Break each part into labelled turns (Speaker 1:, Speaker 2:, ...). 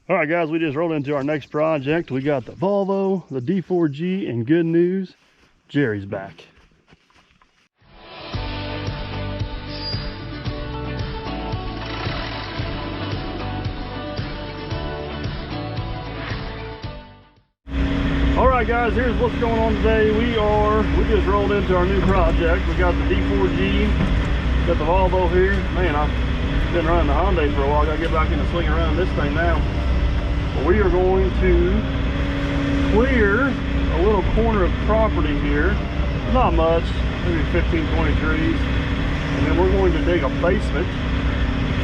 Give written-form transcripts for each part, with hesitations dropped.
Speaker 1: All right, guys, we just rolled into our next project. We got the Volvo, the D4G, and good news, Jerry's back. All right, guys, here's what's going on today. We just rolled into our new project. We got the D4G, got the Volvo here. Man, I've been running the Hyundai for a while. I gotta get back in the swing around this thing now. But we are going to clear a little corner of property here. Not much, maybe 15, 20 trees. And then we're going to dig a basement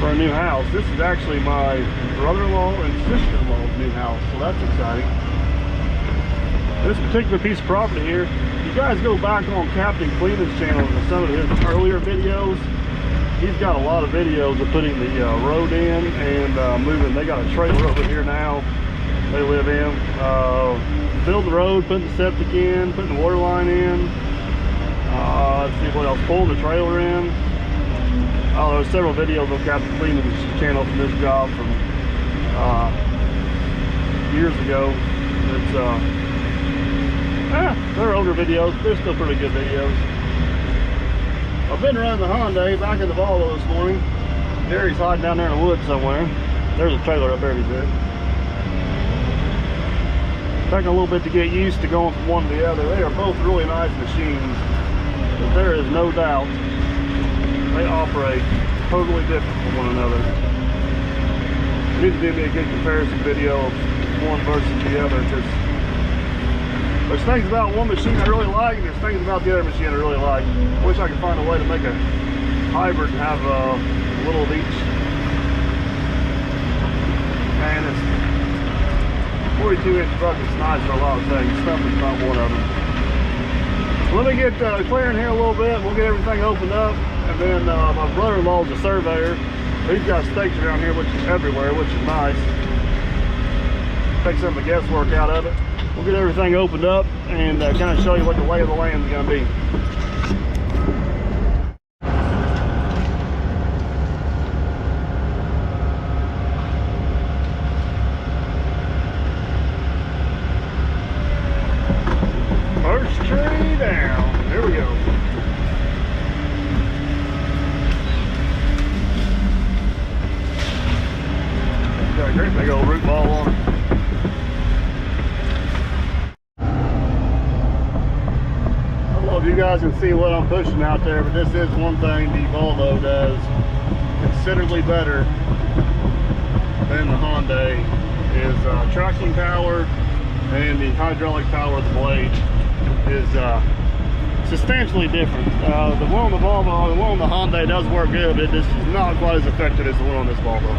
Speaker 1: for a new house. This is actually my brother-in-law and sister-in-law's new house, so that's exciting. This particular piece of property here, you guys go back on Captain Cleveland's channel and some of his earlier videos. He's got a lot of videos of putting the road in and moving. They got a trailer over here now they live in. Build the road, putting the septic in, putting the water line in. Let's see what else, pulling the trailer in. There's several videos on Captain Cleveland's channel from this job from years ago. They're older videos, but they're still pretty good videos. I've been running the Hyundai back in the Volvo this morning. Gary's hiding down there in the woods somewhere. There's a trailer up there, he said. Taking a little bit to get used to going from one to the other. They are both really nice machines, but there is no doubt they operate totally different from one another. It needs to be a good comparison video of one versus the other, because there's things about one machine I really like, and there's things about the other machine I really like. I wish I could find a way to make a hybrid and have a little of each. And it's 42-inch bucket's nice for a lot of things. Stuffing's not one of them. Let me get clearing here a little bit. We'll get everything opened up, and then my brother-in-law's a surveyor. He's got stakes around here, which is everywhere, which is nice. Take some of the guesswork out of it. We'll get everything opened up and kind of show you what the lay of the land is going to be. First tree down. Here we go. Got a great big old root ball on it. You guys can see what I'm pushing out there, but this is one thing the Volvo does considerably better than the Hyundai is traction power, and the hydraulic power of the blade is substantially different. The one on the Volvo, the one on the Hyundai does work good, but it just is not quite as effective as the one on this Volvo.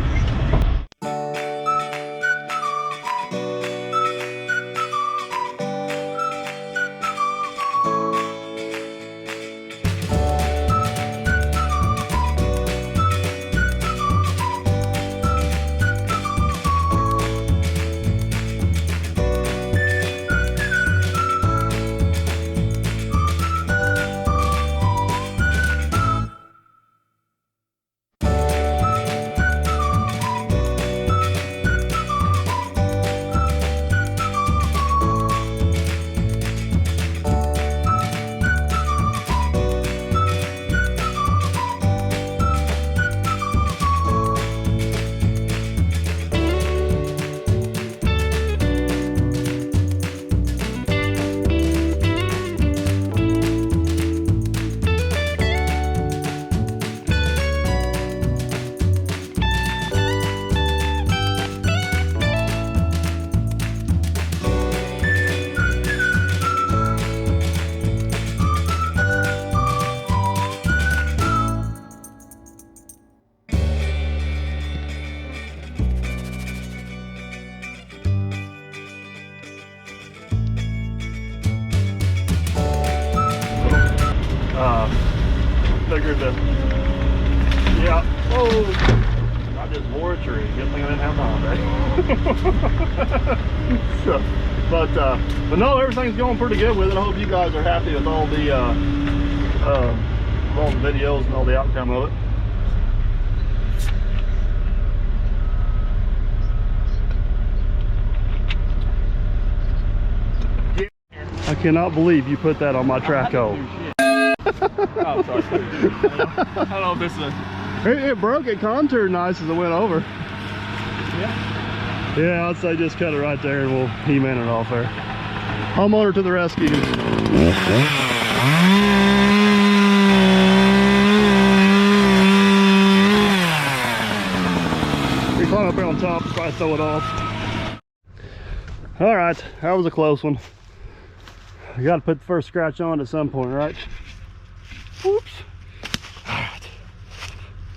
Speaker 1: Figured that, yeah, oh, I just wore a tree. Good thing I didn't have Hyundai. So, but no, everything's going pretty good with it. I hope you guys are happy with all the videos and all the outcome of it. cannot believe you put that on my track hoe.
Speaker 2: Oh, sorry. I don't know if this is a...
Speaker 1: It broke. It contoured nice as it went over.
Speaker 2: Yeah.
Speaker 1: Yeah, I'd say just cut it right there and we'll he-man it off there. Homeowner to the rescue. You climb up there on top, try to throw it off. All right, that was a close one. You got to put the first scratch on at some point, right? Whoops. All right.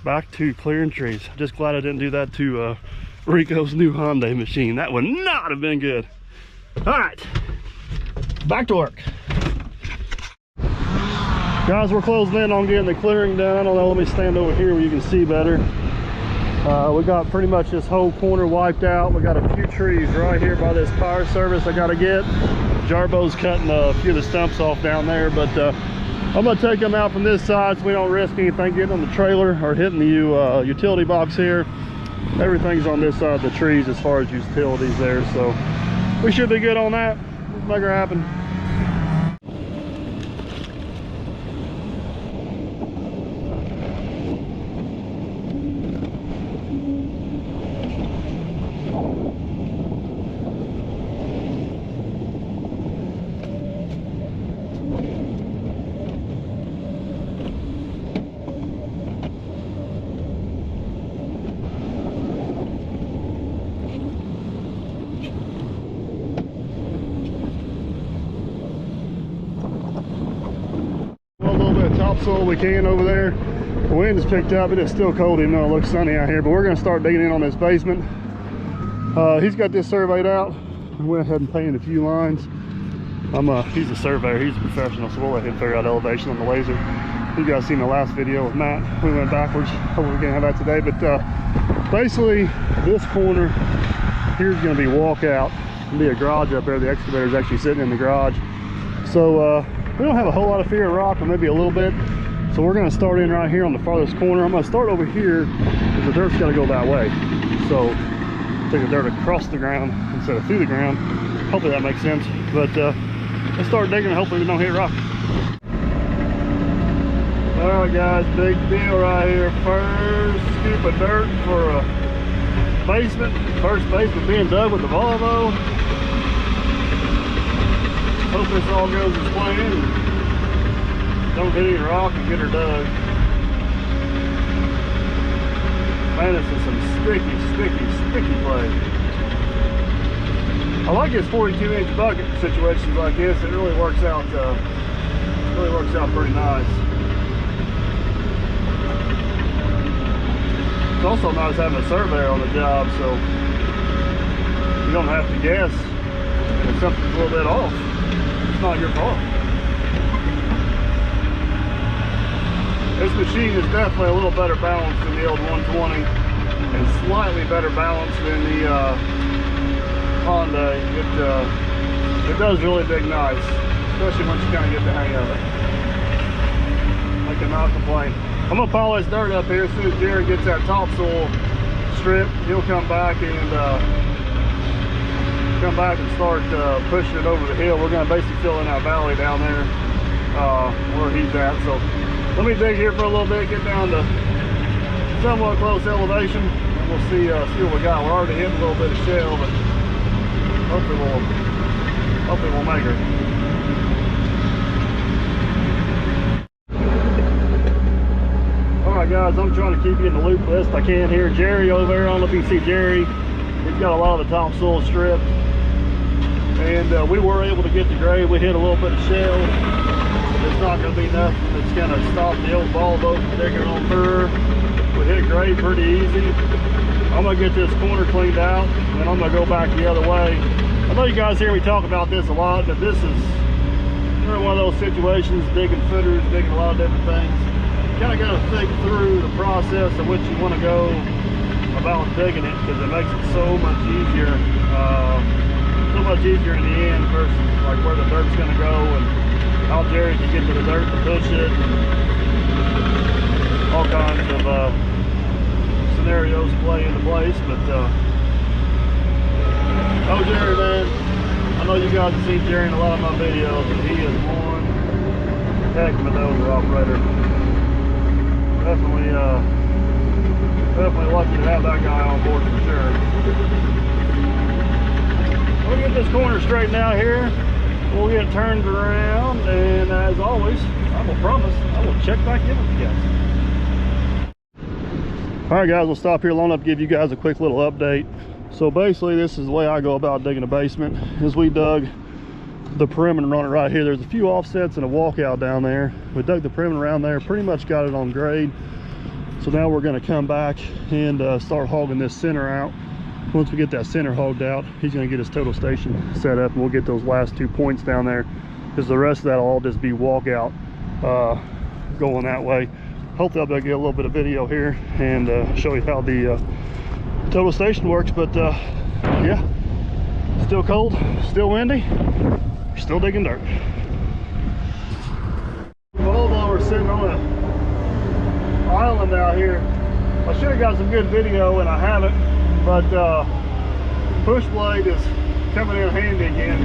Speaker 1: Back to clearing trees. Just glad I didn't do that to Rico's new Hyundai machine. That would not have been good. All right, back to work. Guys, we're closing in on getting the clearing done. I don't know, let me stand over here where you can see better. We got pretty much this whole corner wiped out. We got a few trees right here by this fire service I gotta get. Jarbo's cutting a few of the stumps off down there, but I'm gonna take them out from this side so we don't risk anything getting on the trailer or hitting the utility box here. Everything's on this side of the trees as far as utilities there, so we should be good on that. Let's make her happen. Topsoil we can over there. The wind has picked up. It is still cold even though it looks sunny out here, but we're going to start digging in on this basement. He's got this surveyed out. I went ahead and painted a few lines. He's a surveyor, he's a professional, so we'll let him figure out elevation on the laser. You guys seen the last video with Matt. We went backwards. Hopefully we're going to have that today, but basically this corner here is going to be walkout. There'll be a garage up there. The excavator is actually sitting in the garage, so we don't have a whole lot of fear of rock, or maybe a little bit. So we're going to start in right here on the farthest corner. I'm going to start over here because the dirt's got to go that way. So take the dirt across the ground instead of through the ground. Hopefully that makes sense. But let's start digging and hopefully we don't hit rock. All right, guys, big deal right here. First scoop of dirt for a basement. First basement being dug with the Volvo. Hope this all goes as planned and don't hit any rock and get her dug. Man, this is some sticky play. I like this 42-inch bucket situations like this. It really works out pretty nice. It's also nice having a surveyor on the job, so you don't have to guess if something's a little bit off. It's not your fault. This machine is definitely a little better balanced than the old 120 and slightly better balanced than the Hyundai. It does really dig nice, especially once you kind of get the hang of it. I cannot complain. I'm gonna pile this dirt up here as soon as Jared gets that topsoil stripped. He'll come back and start pushing it over the hill. We're gonna basically fill in that valley down there where he's at. So let me dig here for a little bit, get down to somewhat close elevation, and we'll see what we got. We're already hitting a little bit of shell, but hopefully we'll make her. Alright guys, I'm trying to keep you in the loop best I can here. Jerry over there, I don't know if you can see Jerry. He's got a lot of the topsoil stripped. And we were able to get the grade. We hit a little bit of shell. It's not going to be nothing that's going to stop the old Volvo from digging on through. We hit grade pretty easy. I'm going to get this corner cleaned out, and then I'm going to go back the other way. I know you guys hear me talk about this a lot, but this is one of those situations, digging footers, digging a lot of different things. You kind of got to think through the process of which you want to go about digging it, because it makes it so much easier. So much easier in the end versus like where the dirt's going to go and how Jerry can get to the dirt to push it. All kinds of scenarios play into place, but oh Jerry, man, I know you guys have seen Jerry in a lot of my videos, but he is one heck of a dozer operator. Definitely, definitely lucky to have that guy on board for sure. We'll get this corner straightened out here. We'll get turned around, and as always, I will promise I will check back in with you guys. All right, guys, we'll stop here long enough to give you guys a quick little update. So basically, this is the way I go about digging a basement. Is we dug the perimeter on it right here. There's a few offsets and a walkout down there. We dug the perimeter around there, pretty much got it on grade. So now we're going to come back and start hogging this center out. Once we get that center hogged out, he's going to get his total station set up, and we'll get those last 2 points down there, because the rest of that will all just be walkout going that way. Hopefully I'll be able to get a little bit of video here and show you how the total station works. But yeah, still cold, still windy, we're still digging dirt. Volvo, we're sitting on an island out here. I should have got some good video and I haven't, but push blade is coming in handy again.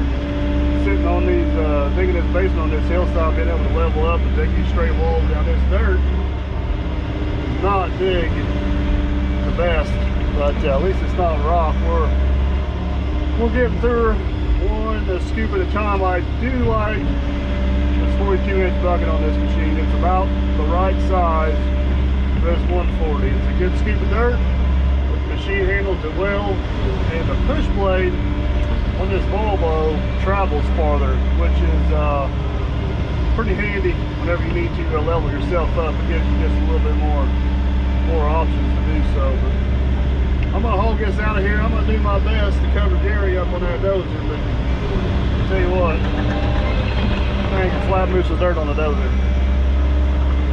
Speaker 1: Sitting on these, digging this basement on this hillside, being able to level up and dig these straight walls down this dirt. Not dig the best, but at least it's not rock. We're getting through one scoop at a time. I do like this 42-inch bucket on this machine. It's about the right size for this 140. It's a good scoop of dirt. The machine handles it well, and the push blade on this Volvo travels farther, which is pretty handy whenever you need to level yourself up. It gives you just a little bit more options to do so. But I'm gonna hog this out of here. I'm gonna do my best to cover Jerry up on that dozer, but I'll tell you what, I ain't gonna flat moose the dirt on the dozer.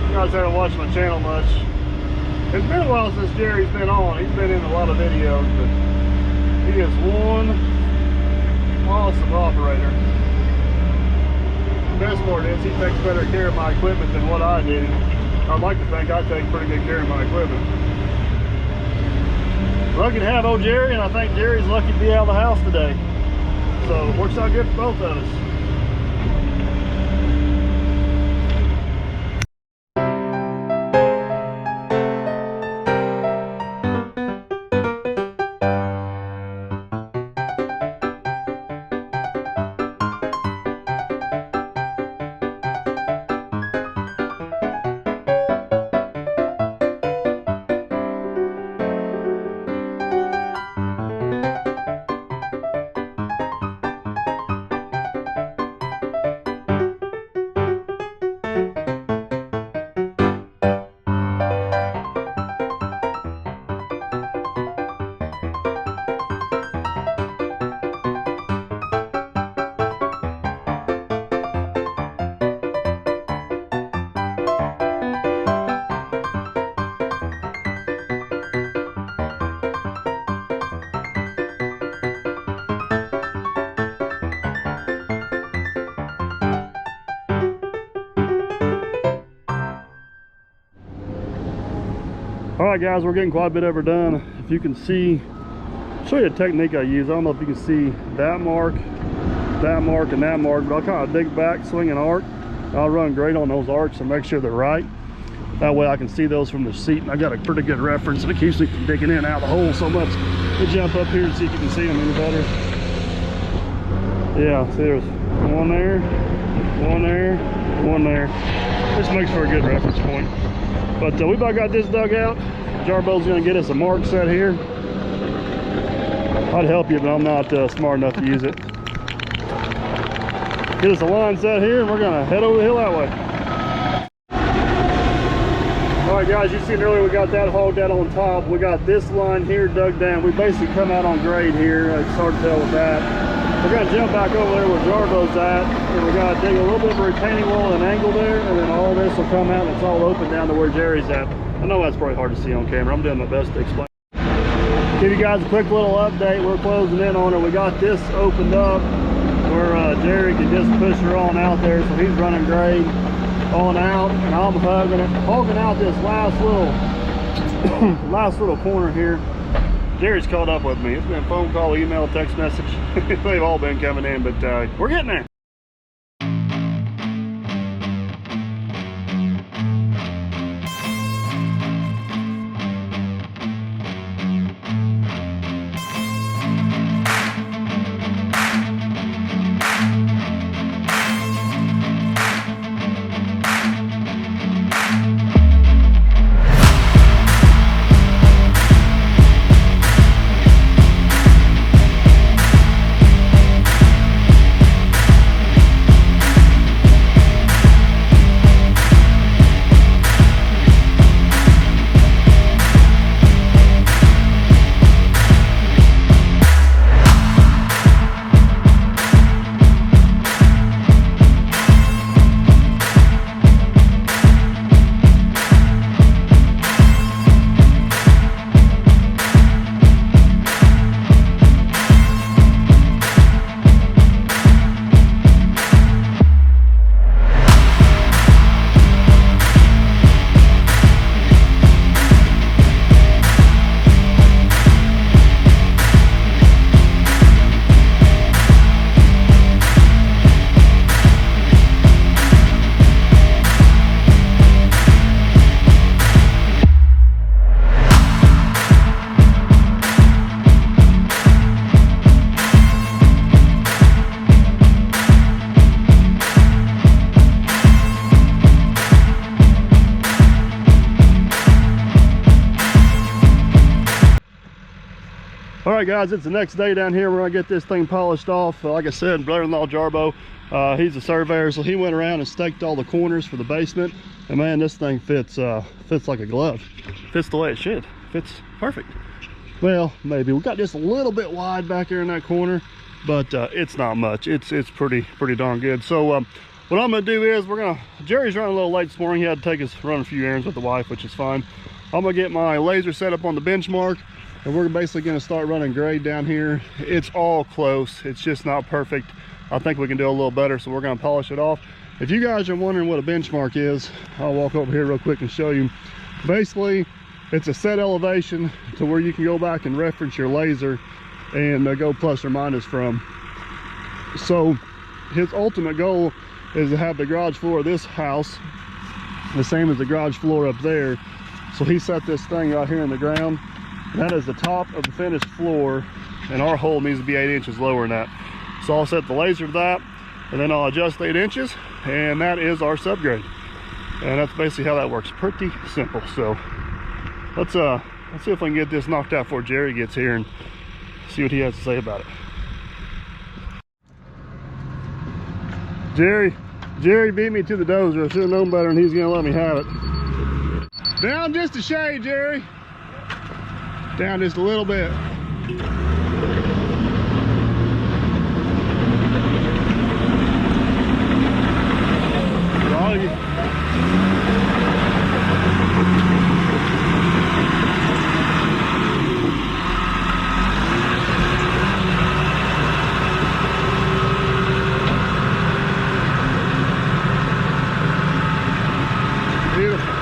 Speaker 1: You guys haven't watched my channel much. It's been a while since Jerry's been on. He's been in a lot of videos, but he is one awesome operator. The best part is he takes better care of my equipment than what I do. I'd like to think I take pretty good care of my equipment. Lucky to have old Jerry, and I think Jerry's lucky to be out of the house today. So it works out good for both of us. All right, guys, we're getting quite a bit overdone. If you can see, I'll show you a technique I use. I don't know if you can see that mark, and that mark, but I'll kind of dig back, swing an arc. I'll run grade on those arcs and make sure they're right. That way I can see those from the seat, and I got a pretty good reference, and it keeps me from digging in and out of the hole so much. We'll jump up here and see if you can see them any better. Yeah, see, there's one there, one there, one there. This makes for a good reference point. But we about got this dug out. Jarbo's gonna get us a mark set here. I'd help you, but I'm not smart enough to use it. Get us a line set here, and we're gonna head over the hill that way. All right, guys, you seen earlier we got that hogged out on top. We got this line here dug down. We basically come out on grade here. It's hard to tell with that. We're gonna jump back over there where Jarbo's at, and we gotta dig a little bit of a retaining wall and angle there, and then all this will come out and it's all open down to where Jerry's at. I know that's probably hard to see on camera. I'm doing my best to explain. Give you guys a quick little update. We're closing in on it. We got this opened up where Jerry can just push her on out there, so he's running grade on out, and I'm hogging out this last little corner here. Jerry's caught up with me. It's been phone call, email, text message. They've all been coming in, but we're getting there. All right, guys, it's the next day down here. We're gonna get this thing polished off. Like I said, brother-in-law Jarbo, he's a surveyor, so he went around and staked all the corners for the basement. And man, this thing fits like a glove. Fits the way it should. Fits perfect. Well, maybe we got just a little bit wide back here in that corner, but it's not much. It's pretty darn good. So what I'm gonna do is Jerry's running a little late this morning. He had to run a few errands with the wife, which is fine. I'm gonna get my laser set up on the benchmark, and we're basically going to start running grade down here. It's all close. It's just not perfect. I think we can do a little better, so we're going to polish it off. If you guys are wondering what a benchmark is, I'll walk over here real quick and show you. Basically, it's a set elevation to where you can go back and reference your laser and go plus or minus from. So his ultimate goal is to have the garage floor of this house the same as the garage floor up there. So he set this thing right here in the ground. That is the top of the finished floor, and our hole needs to be 8 inches lower than that. So I'll set the laser to that, and then I'll adjust 8 inches, and that is our subgrade. And that's basically how that works. Pretty simple. So let's see if we can get this knocked out before Jerry gets here and see what he has to say about it. Jerry beat me to the dozer. I should have known better, and he's gonna let me have it. Down just a shade, Jerry. Down just a little bit. Beautiful.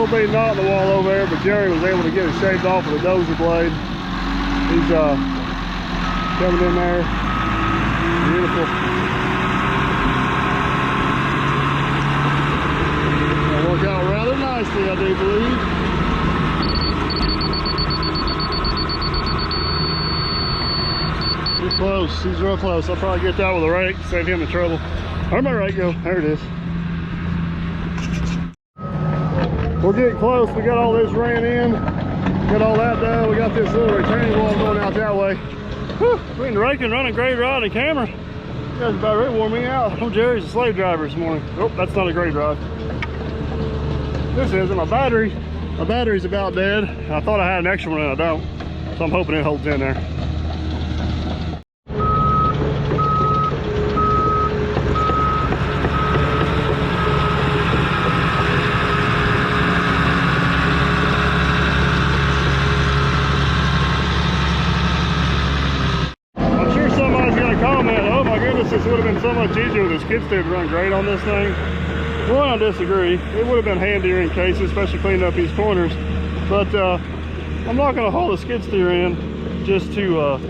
Speaker 1: little bitty knot in the wall over there, but Jerry was able to get it shaved off with a dozer blade. He's coming in there. Beautiful. It'll work out rather nicely, I do believe. He's close. He's real close. I'll probably get that with a rake, save him the trouble. Where'd my rake go? There it is. We're getting close. We got all this ran in. Got all that done. We got this little retaining wall going out that way. Whew. Between raking, running grade rod and camera, you guys about ready to warm me out. Oh, Jerry's a slave driver this morning. Oh, that's not a grade rod. This isn't. My battery's about dead. I thought I had an extra one and I don't. So I'm hoping it holds in there. This would have been so much easier with the skid steer to run great on this thing. Well, I disagree. It would have been handier in cases, especially cleaning up these corners. But I'm not going to haul the skid steer in just to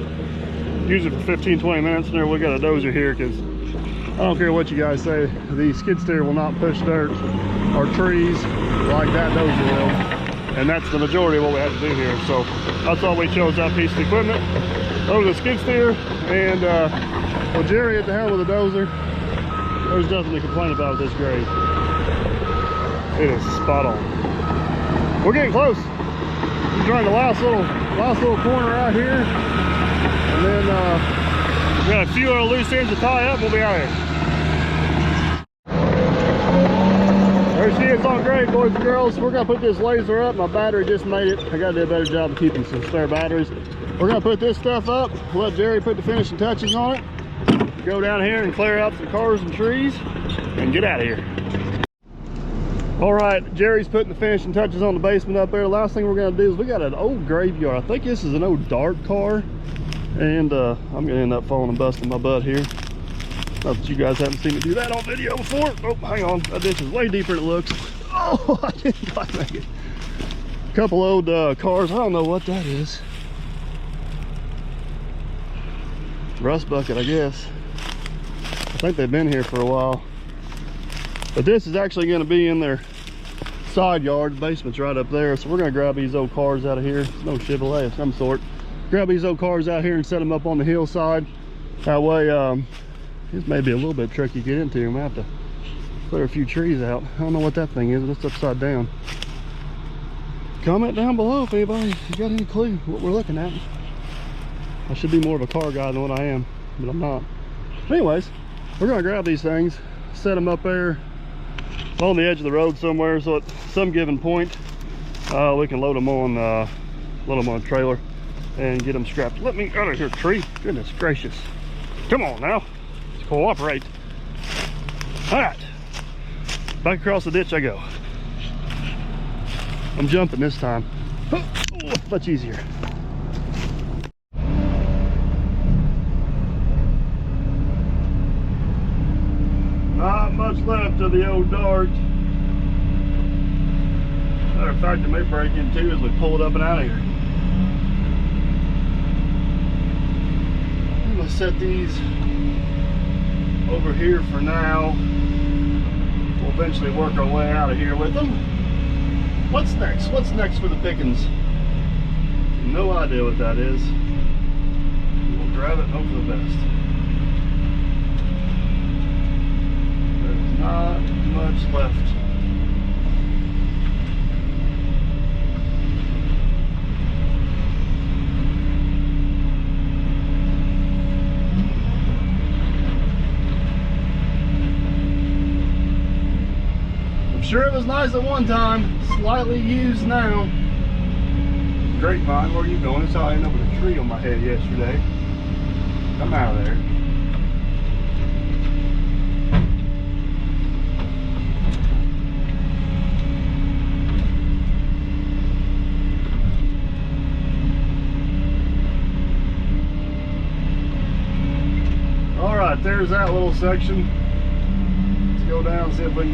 Speaker 1: use it for 15-20 minutes. And there we got a dozer here, because I don't care what you guys say, the skid steer will not push dirt or trees like that dozer will. And that's the majority of what we have to do here. So that's why we chose that piece of equipment over the skid steer. And well, Jerry at the helm of the dozer, there's nothing to complain about with this grade. It is spot on. We're getting close. We're trying the last little corner out here, and then we got a few other loose ends to tie up. We'll be out here. There she is on grade, boys and girls. We're gonna put this laser up. My battery just made it. I gotta do a better job of keeping some spare batteries. We're gonna put this stuff up. Let Jerry put the finishing touches on it. Go down here and clear out some cars and trees and get out of here. All right, Jerry's putting the finishing touches on the basement up there. Last thing we're gonna do is we got an old graveyard. I think this is an old dart car, and I'm gonna end up falling and busting my butt here. Not that you guys haven't seen me do that on video before. Oh, hang on, that ditch is way deeper than it looks. Oh, I didn't quite make it. A couple old cars, I don't know what that is. Rust bucket, I guess. I think they've been here for a while. But this is actually going to be in their side yard. The basement's right up there. So we're going to grab these old cars out of here. It's no Chevrolet of some sort. Grab these old cars out here and set them up on the hillside. That way, this may be a little bit tricky to get into. I'm going to have to clear a few trees out. I don't know what that thing is, but it's upside down. Comment down below if anybody got any clue what we're looking at. I should be more of a car guy than what I am, but I'm not. Anyways, we're gonna grab these things, set them up there on the edge of the road somewhere, so at some given point we can load them on a trailer and get them scrapped. Let me out of here, tree. Goodness gracious. Come on now, let's cooperate. All right, back across the ditch I go. I'm jumping this time. Oh, much easier. Not much left of the old dart. Matter of fact, it may break in two as we pull it up and out of here. I'm gonna set these over here for now. We'll eventually work our way out of here with them. What's next? What's next for the pickings? No idea what that is. We'll grab it and hope for the best. There's not much left. I'm sure it was nice at one time, slightly used now. Grapevine, where are you going? That's how I ended up with a tree on my head yesterday. Come out of there. All right, there's that little section. Let's go down and see if we can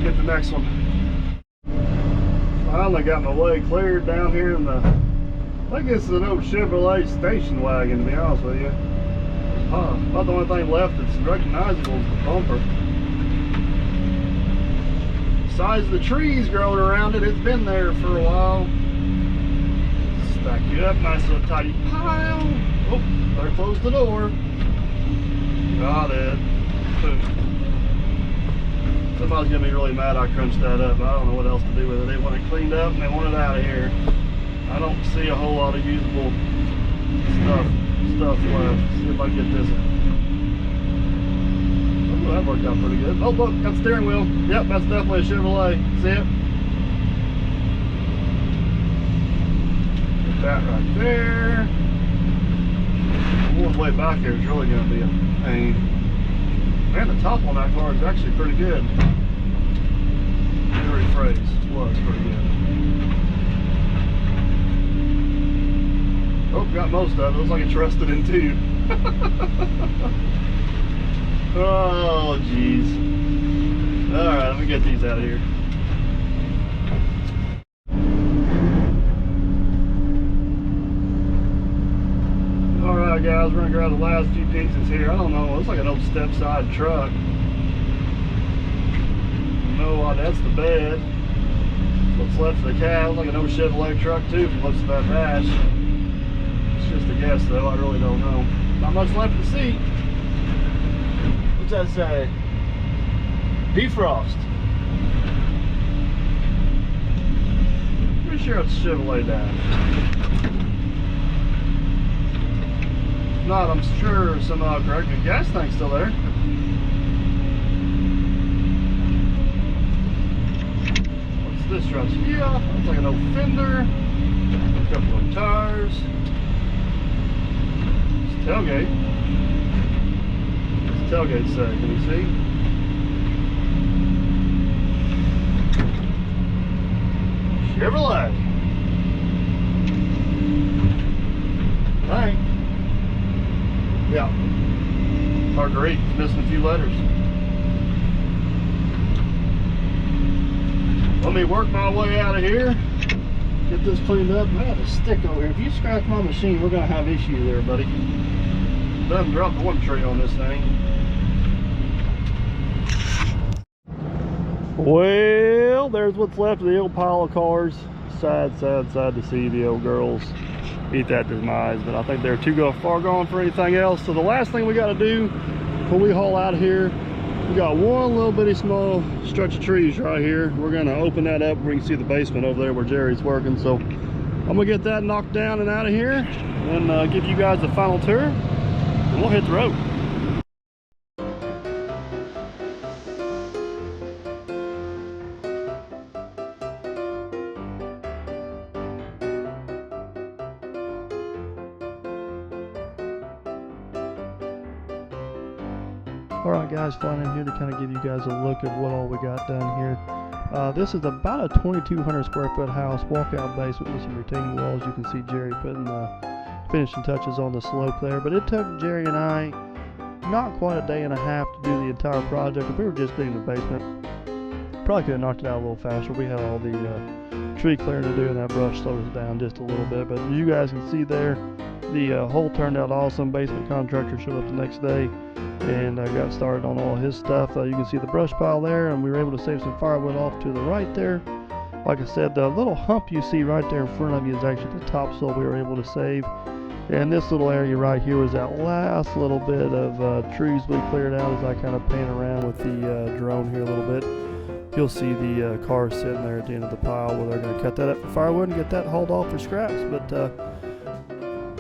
Speaker 1: get the next one. finally got my way cleared down here in the, I think it's an old Chevrolet station wagon, to be honest with you. About the only thing left that's recognizable is the bumper. The size of the trees growing around it, it's been there for a while. Stack you up, nice little tidy pile. Oh, better close the door. Got it. Boom. Somebody's gonna be really mad I crunched that up. I don't know what else to do with it. They want it cleaned up and they want it out of here. I don't see a whole lot of usable stuff left. See if I can get this. Oh, that worked out pretty good. Oh, look, got the steering wheel. Yep, that's definitely a Chevrolet. See it? Put that right there. Going way back here is really going to be a pain. Man, the top on that car is actually pretty good. Let me rephrase. Was pretty good. Oh, got most of it. Looks like it's rusted in two. Oh, jeez. Alright, let me get these out of here. Alright guys, we're going to grab the last few pieces here. I don't know, it looks like an old step-side truck. No, that's the bed. What's left of the cab, looks like an old Chevrolet truck too if you look at that dash. It's just a guess though, I really don't know. Not much left to see. What's that say? Defrost. Pretty sure it's a Chevrolet dash. If not, I'm sure somehow correct. The gas tank's still there. What's this truck? Yeah, looks like an old fender. A couple of tires. It's tailgate. What's the tailgate say? Can you see? Chevrolet. Dang. Yeah. Hard to read. It's missing a few letters. Let me work my way out of here. Get this cleaned up. I got a stick over here. If you scratch my machine, we're going to have issues there, buddy. Doesn't drop one tree on this thing. Well, there's what's left of the old pile of cars. Sad to see the old girls eat that demise, but I think they're too far gone for anything else. So the last thing we got to do before we haul out of here, we got one little bitty small stretch of trees right here. We're going to open that up. We can see the basement over there where Jerry's working. So I'm going to get that knocked down and out of here and give you guys a final tour, and we'll hit the road. Alright guys, flying in here to kind of give you guys a look at what all we got done here. This is about a 2,200 square foot house, walkout basement with some retaining walls. You can see Jerry putting finishing touches on the slope there, but it took Jerry and I not quite a day and a half to do the entire project. If we were just digging the basement, probably could have knocked it out a little faster. We had all the tree clearing to do, and that brush slowed us down just a little bit, but as you guys can see there, the hole turned out awesome. Basement contractor showed up the next day and got started on all his stuff. You can see the brush pile there, and we were able to save some firewood off to the right there. Like I said, the little hump you see right there in front of you is actually the topsoil we were able to save. And this little area right here was that last little bit of trees we cleared out. As I kind of pan around with the drone here a little bit, you'll see the car sitting there at the end of the pile where they're going to cut that up for firewood and get that hauled off for scraps. But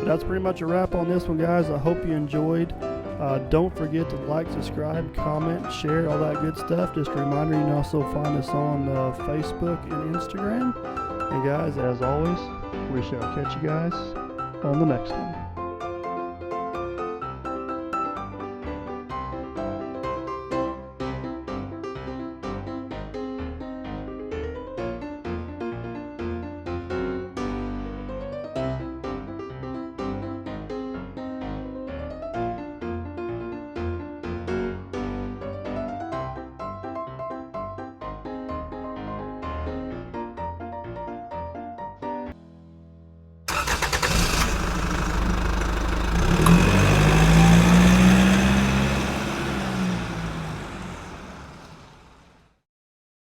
Speaker 1: that's pretty much a wrap on this one, guys. I hope you enjoyed. Don't forget to like, subscribe, comment, share, all that good stuff. Just a reminder, you can also find us on Facebook and Instagram. And guys, as always, we shall catch you guys on the next one.